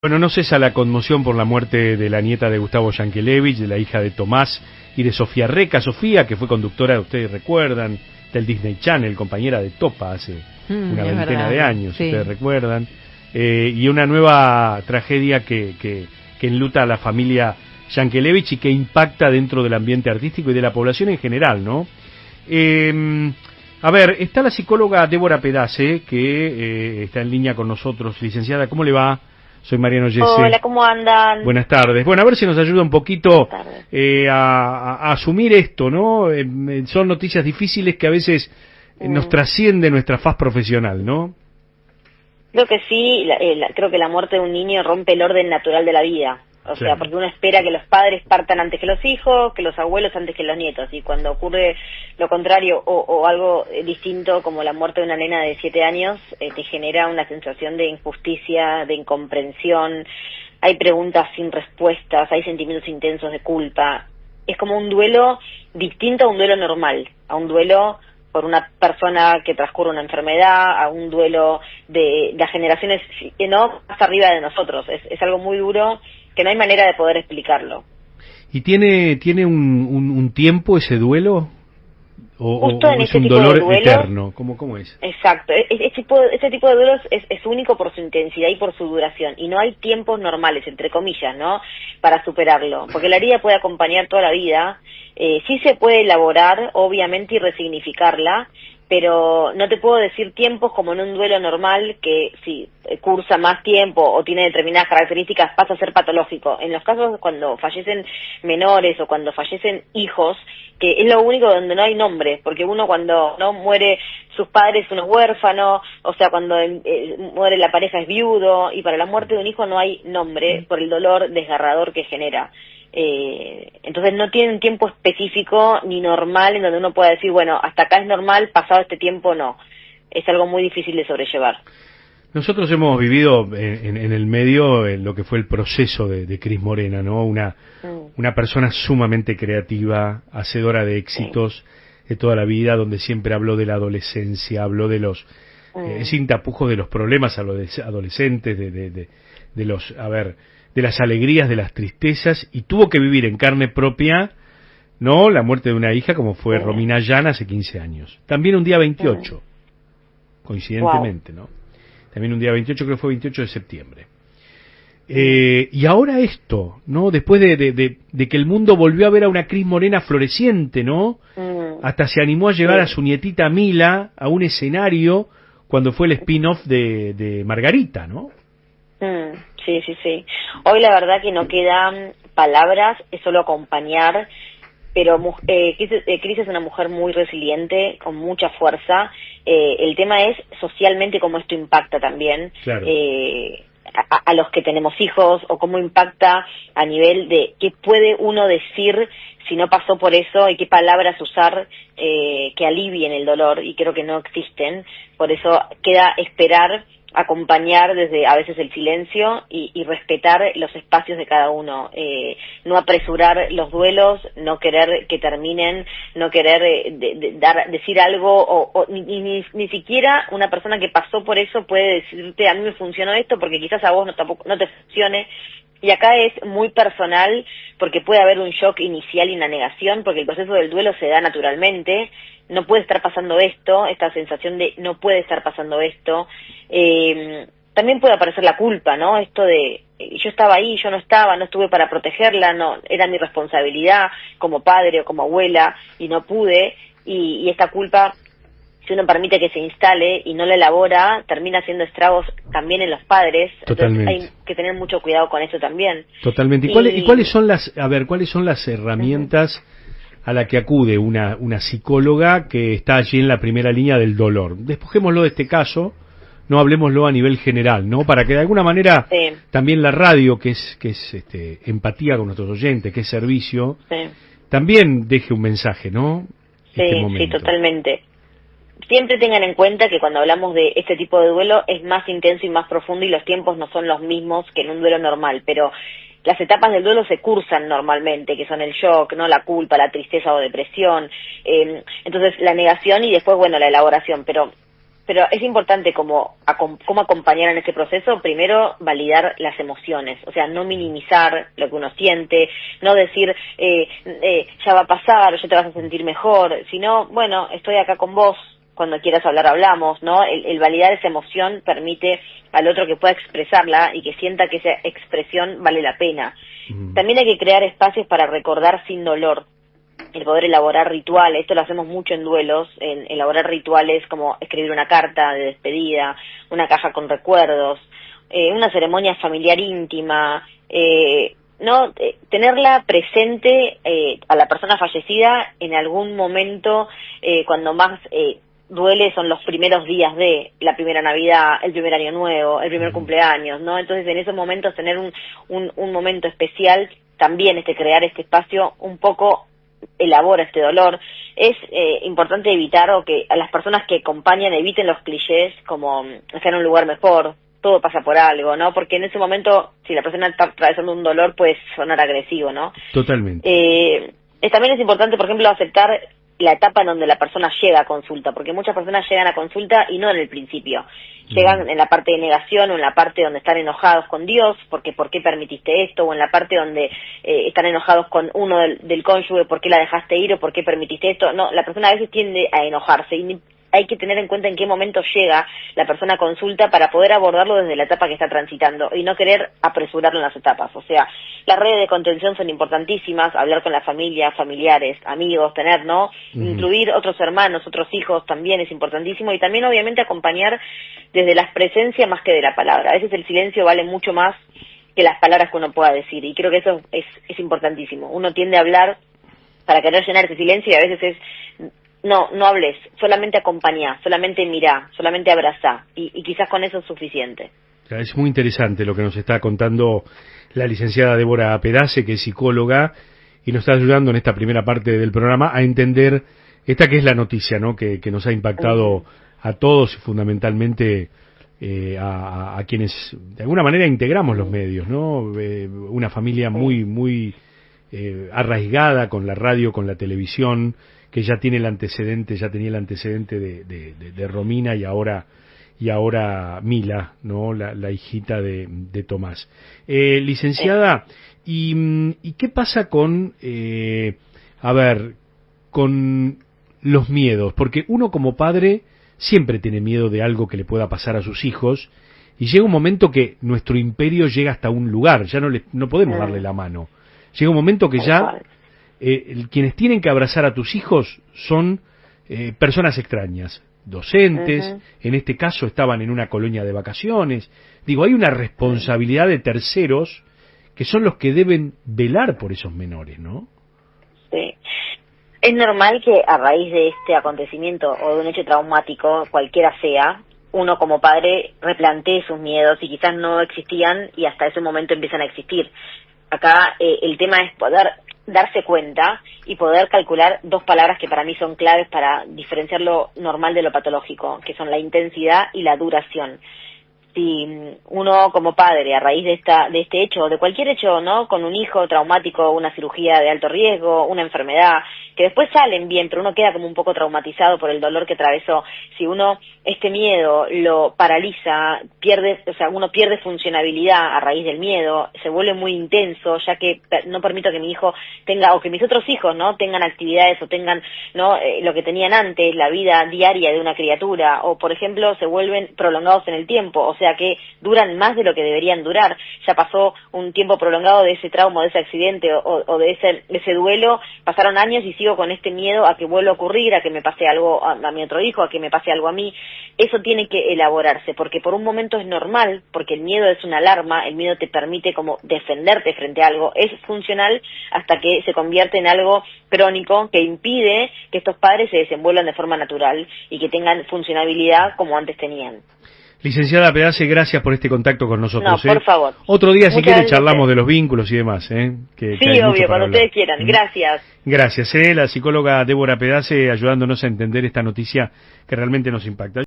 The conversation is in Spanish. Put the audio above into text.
Bueno, no cesa la conmoción por la muerte de la nieta de Gustavo Yankelevich, de la hija de Tomás y de Sofía Reca. Sofía, que fue conductora, ustedes recuerdan, del Disney Channel, compañera de Topa hace una veintena de años, sí. Ustedes recuerdan. Y una nueva tragedia que enluta a la familia Yankelevich y que impacta dentro del ambiente artístico y de la población en general, ¿no? A ver, está la psicóloga Débora Pedace, que está en línea con nosotros. Licenciada, ¿cómo le va? Soy Mariano Yese. Hola, ¿cómo andan? Buenas tardes. Bueno, a ver si nos ayuda un poquito a asumir esto, ¿no? Son noticias difíciles que a veces nos trasciende nuestra faz profesional, ¿no? Creo que sí, creo que la muerte de un niño rompe el orden natural de la vida. O sea, porque uno espera que los padres partan antes que los hijos, que los abuelos antes que los nietos. Y cuando ocurre lo contrario o algo distinto, como la muerte de una nena de 7 años, te genera una sensación de injusticia, de incomprensión. Hay preguntas sin respuestas, hay sentimientos intensos de culpa. Es como un duelo distinto a un duelo normal, a un duelo por una persona que transcurre una enfermedad, a un duelo de las generaciones no más arriba de nosotros. Es algo muy duro que no hay manera de poder explicarlo. ¿Y tiene un tiempo ese duelo? ¿O es un dolor eterno? ¿Cómo es? Exacto. Ese tipo de duelos es único por su intensidad y por su duración. Y no hay tiempos normales, entre comillas, ¿no?, para superarlo. Porque la herida puede acompañar toda la vida. Sí se puede elaborar, obviamente, y resignificarla, pero no te puedo decir tiempos como en un duelo normal que si cursa más tiempo o tiene determinadas características pasa a ser patológico. En los casos cuando fallecen menores o cuando fallecen hijos, que es lo único donde no hay nombre, porque uno cuando no muere sus padres uno es huérfano, o sea, cuando muere la pareja es viudo, y para la muerte de un hijo no hay nombre por el dolor desgarrador que genera. Entonces no tiene un tiempo específico ni normal en donde uno pueda decir, bueno, hasta acá es normal, pasado este tiempo no. Es algo muy difícil de sobrellevar. Nosotros hemos vivido en el medio lo que fue el proceso de Cris Morena, ¿no? Una persona sumamente creativa, hacedora de éxitos de toda la vida, donde siempre habló de la adolescencia, habló de los sin tapujos de los problemas adolescentes, de los, a ver, de las alegrías, de las tristezas, y tuvo que vivir en carne propia, ¿no?, la muerte de una hija como fue Romina Yana hace 15 años. También un día 28, coincidentemente, ¿no? También un día 28, creo que fue 28 de septiembre. Y ahora esto, ¿no? Después de que el mundo volvió a ver a una Cris Morena floreciente, ¿no? Hasta se animó a llevar a su nietita Mila a un escenario cuando fue el spin-off de Margarita, ¿no? Sí. Hoy la verdad que no quedan palabras, es solo acompañar, pero Cris es una mujer muy resiliente, con mucha fuerza. El tema es socialmente cómo esto impacta también a los que tenemos hijos, o cómo impacta a nivel de qué puede uno decir si no pasó por eso y qué palabras usar que alivien el dolor, y creo que no existen. Por eso queda esperar, acompañar desde a veces el silencio y respetar los espacios de cada uno, no apresurar los duelos, no querer que terminen, no querer decir algo, ni siquiera una persona que pasó por eso puede decirte a mí me funcionó esto porque quizás a vos no te funcione. Y acá es muy personal, porque puede haber un shock inicial y una negación, porque el proceso del duelo se da naturalmente. No puede estar pasando esto, esta sensación de no puede estar pasando esto. También puede aparecer la culpa, ¿no? Esto de yo estaba ahí, yo no estuve para protegerla, no era mi responsabilidad como padre o como abuela y no pude, y esta culpa, si uno permite que se instale y no la elabora, termina haciendo estragos también en los padres. Totalmente. Entonces hay que tener mucho cuidado con eso también. Totalmente. ¿Y cuáles son las herramientas a la que acude una psicóloga que está allí en la primera línea del dolor? Despojémoslo de este caso, no hablemoslo a nivel general, ¿no? Para que de alguna manera también la radio, que es empatía con nuestros oyentes, que es servicio, también deje un mensaje, ¿no? Sí, totalmente. Siempre tengan en cuenta que cuando hablamos de este tipo de duelo es más intenso y más profundo, y los tiempos no son los mismos que en un duelo normal, pero las etapas del duelo se cursan normalmente, que son el shock, no la culpa, la tristeza o depresión, entonces la negación y después, bueno, la elaboración. Pero pero es importante cómo acompañar en este proceso. Primero, validar las emociones, o sea, no minimizar lo que uno siente, no decir, ya va a pasar, o ya te vas a sentir mejor, sino, bueno, estoy acá con vos, cuando quieras hablar hablamos, ¿no? El validar esa emoción permite al otro que pueda expresarla y que sienta que esa expresión vale la pena. También hay que crear espacios para recordar sin dolor, el poder elaborar rituales. Esto lo hacemos mucho en duelos, en elaborar rituales como escribir una carta de despedida, una caja con recuerdos, una ceremonia familiar íntima, no tenerla presente a la persona fallecida en algún momento, cuando más duele son los primeros días de la primera Navidad, el primer Año Nuevo, el primer cumpleaños, ¿no? Entonces, en esos momentos tener un momento especial, también crear este espacio un poco elabora este dolor. Es importante evitar, o que a las personas que acompañan eviten los clichés como estar en un lugar mejor, todo pasa por algo, ¿no? Porque en ese momento, si la persona está atravesando un dolor, puede sonar agresivo, ¿no? Totalmente. También es importante, por ejemplo, aceptar la etapa en donde la persona llega a consulta, porque muchas personas llegan a consulta y no en el principio. Llegan en la parte de negación, o en la parte donde están enojados con Dios, porque ¿por qué permitiste esto? O en la parte donde están enojados con uno del cónyuge, ¿por qué la dejaste ir? O ¿por qué permitiste esto? No, la persona a veces tiende a enojarse, y hay que tener en cuenta en qué momento llega la persona a consulta para poder abordarlo desde la etapa que está transitando y no querer apresurarlo en las etapas. O sea, las redes de contención son importantísimas, hablar con la familia, familiares, amigos, tener, ¿no? Incluir otros hermanos, otros hijos también es importantísimo, y también obviamente acompañar desde la presencia más que de la palabra. A veces el silencio vale mucho más que las palabras que uno pueda decir, y creo que eso es importantísimo. Uno tiende a hablar para querer llenar ese silencio, y a veces no hables, solamente acompañá, solamente mirá, solamente abrazá, y quizás con eso es suficiente. Es muy interesante lo que nos está contando la licenciada Débora Pedace, que es psicóloga, y nos está ayudando en esta primera parte del programa a entender esta que es la noticia, ¿no? Que nos ha impactado a todos, fundamentalmente a quienes de alguna manera integramos los medios, ¿no? Una familia muy arraigada con la radio, con la televisión, que ya tenía el antecedente de Romina y ahora Mila, ¿no? La hijita de Tomás. Licenciada, ¿y qué pasa con con los miedos? Porque uno como padre siempre tiene miedo de algo que le pueda pasar a sus hijos, y llega un momento que nuestro imperio llega hasta un lugar, ya no podemos darle la mano. Llega un momento que ya quienes tienen que abrazar a tus hijos son personas extrañas, docentes, en este caso estaban en una colonia de vacaciones. Digo, hay una responsabilidad de terceros que son los que deben velar por esos menores, ¿no? Sí. Es normal que a raíz de este acontecimiento o de un hecho traumático, cualquiera sea, uno como padre replantee sus miedos, y quizás no existían y hasta ese momento empiezan a existir. Acá el tema es poder darse cuenta y poder calcular dos palabras que para mí son claves para diferenciar lo normal de lo patológico, que son la intensidad y la duración. Si uno como padre, a raíz de este hecho, o de cualquier hecho, ¿no? Con un hijo traumático, una cirugía de alto riesgo, una enfermedad, que después salen bien, pero uno queda como un poco traumatizado por el dolor que atravesó. Si uno este miedo lo paraliza, uno pierde funcionabilidad a raíz del miedo, se vuelve muy intenso, ya que no permito que mi hijo tenga, o que mis otros hijos, ¿no? Tengan actividades, o tengan, ¿no? Lo que tenían antes, la vida diaria de una criatura, o por ejemplo se vuelven prolongados en el tiempo, o sea que duran más de lo que deberían durar. Ya pasó un tiempo prolongado de ese trauma, de ese accidente, o de ese duelo, pasaron años y sigo con este miedo a que vuelva a ocurrir, a que me pase algo a mi otro hijo, a que me pase algo a mí. Eso tiene que elaborarse, porque por un momento es normal, porque el miedo es una alarma, el miedo te permite como defenderte frente a algo, es funcional hasta que se convierte en algo crónico que impide que estos padres se desenvuelvan de forma natural y que tengan funcionabilidad como antes tenían. Licenciada Pedace, gracias por este contacto con nosotros. No, por favor. Otro día, si quiere, charlamos de los vínculos y demás. Que sí, obvio, cuando ustedes quieran. Gracias. Gracias. La psicóloga Débora Pedace ayudándonos a entender esta noticia que realmente nos impacta.